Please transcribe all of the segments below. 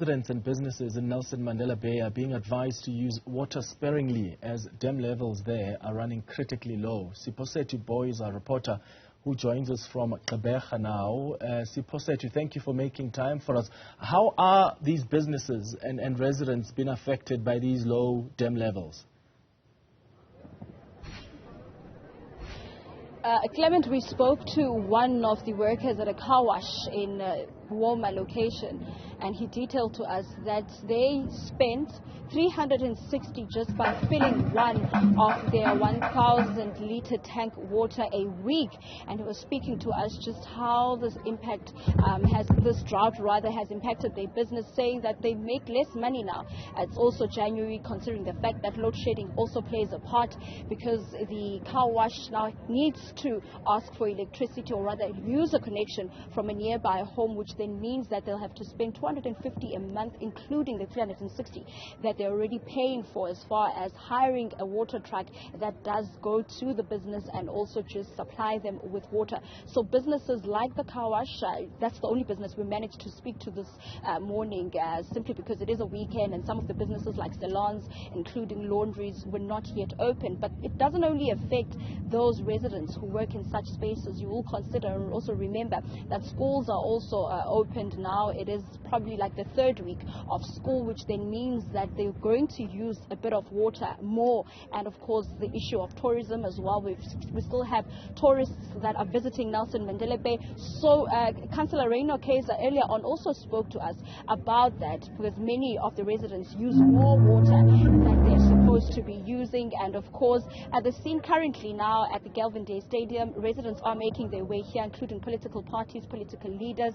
Residents and businesses in Nelson Mandela Bay are being advised to use water sparingly as dam levels there are running critically low. Siphosethu Booi is our reporter who joins us from Gqeberha now. Siphosethu, thank you for making time for us. How are these businesses and residents being affected by these low dam levels? Clement, we spoke to one of the workers at a car wash in Woma location, and he detailed to us that they spent 360 just by filling one of their 1,000-litre tank water a week. And he was speaking to us just how this this drought has impacted their business, saying that they make less money now. It's also January, considering the fact that load shedding also plays a part, because the car wash now needs to ask for electricity, or rather use a connection from a nearby home, which then means that they'll have to spend 250 a month, including the 360 that they're already paying for, as far as hiring a water truck that does go to the business and also just supply them with water. So businesses like the car wash, that's the only business we managed to speak to this morning, simply because it is a weekend, and some of the businesses like salons, including laundries, were not yet open. But it doesn't only affect those residents who work in such spaces. You will consider and also remember that schools are also opened now. It is probably like the third week of school, which then means that they're going to use a bit of water more. And of course, the issue of tourism as well. We still have tourists that are visiting Nelson Mandela Bay. So Councillor Reino Kaiser earlier on also spoke to us about that, because many of the residents use more water than they're supposed to be using. And of course, at the scene currently now at the Galvin Day Stadium, residents are making their way here, including political parties, political leaders,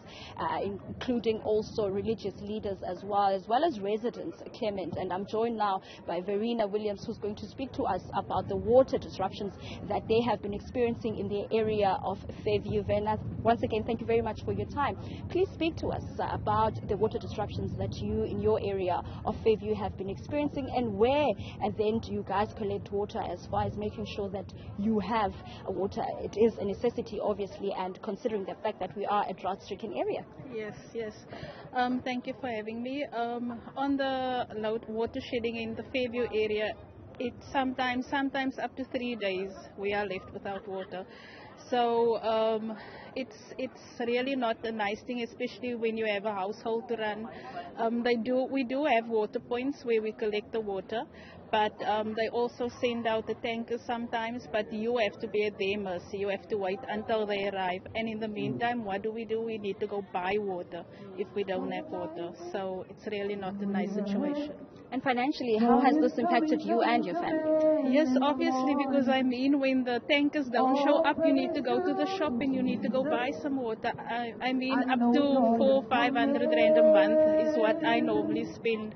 including also religious leaders as well as residents, Clement. And I'm joined now by Verena Williams, who's going to speak to us about the water disruptions that they have been experiencing in the area of Fairview. Verena, once again, thank you very much for your time. Please speak to us about the water disruptions that you in your area of Fairview have been experiencing, and where and then do you guys collect water, as far as making sure that you have water. It is a necessity, obviously, and considering the fact that we are a drought-stricken area. Yes. Thank you for having me. On the loud water shedding in the Fairview area, it's sometimes up to 3 days we are left without water. So it's really not a nice thing, especially when you have a household to run. We do have water points where we collect the water, but they also send out the tankers sometimes, but you have to be at their mercy. You have to wait until they arrive. And in the meantime, what do? We need to go buy water if we don't have water. So it's really not a nice situation. And financially, how has this impacted you and your family? Yes, obviously, because when the tankers don't show up, you need to go to the shop and you need to go buy some water. Up to 400-500 rand a month is what I normally spend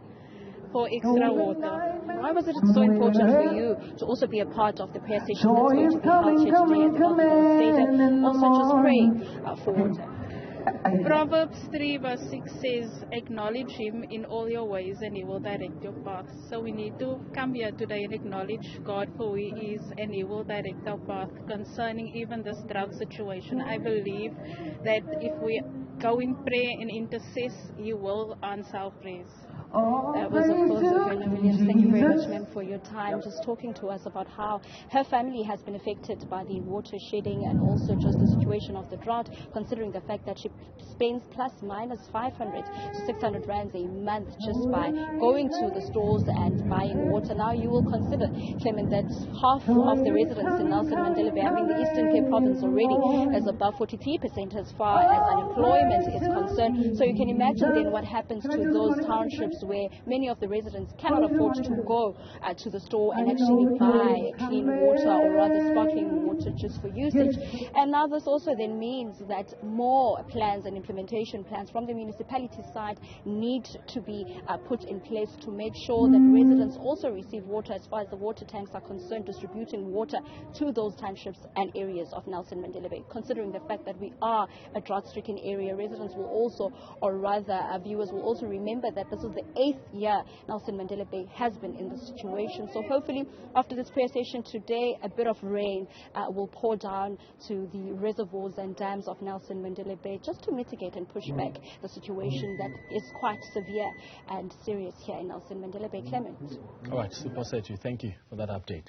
for extra water. Why was it so important for you to also be a part of the prayer session that's going to be held here today at the Galvin Stadium, and also just praying for water? Proverbs 3 verse 6 says, acknowledge him in all your ways and he will direct your paths. So we need to come here today and acknowledge God for who he is, and he will direct our path concerning even this drought situation. I believe that if we go in prayer and intercess, he will answer our prayers. That was, of course, Verena Williams. Thank you very much, ma'am, for your time, just talking to us about how her family has been affected by the water shedding and also just the situation of the drought, considering the fact that she spends plus minus 500 to 600 rands a month just by going to the stores and buying water. Now you will consider, Clement, that half of the residents in Nelson Mandela Bay, the Eastern Cape province already is above 43% as far as unemployment is concerned. So you can imagine then what happens to those townships where many of the residents cannot afford to go to the store and actually buy clean water, or rather sparkling water, just for usage. And now this also then means that more plans and implementation plans from the municipality side need to be put in place to make sure that residents also receive water, as far as the water tanks are concerned, distributing water to those townships and areas of Nelson Mandela Bay. Considering the fact that we are a drought-stricken area, residents will also, or rather viewers will also remember that this is the 8th year Nelson Mandela Bay has been in this situation. So hopefully after this prayer session today, a bit of rain will pour down to the reservoirs and dams of Nelson Mandela Bay just to mitigate and push back the situation that is quite severe and serious here in Nelson Mandela Bay. Clement. All right, Siphosethu, thank you for that update.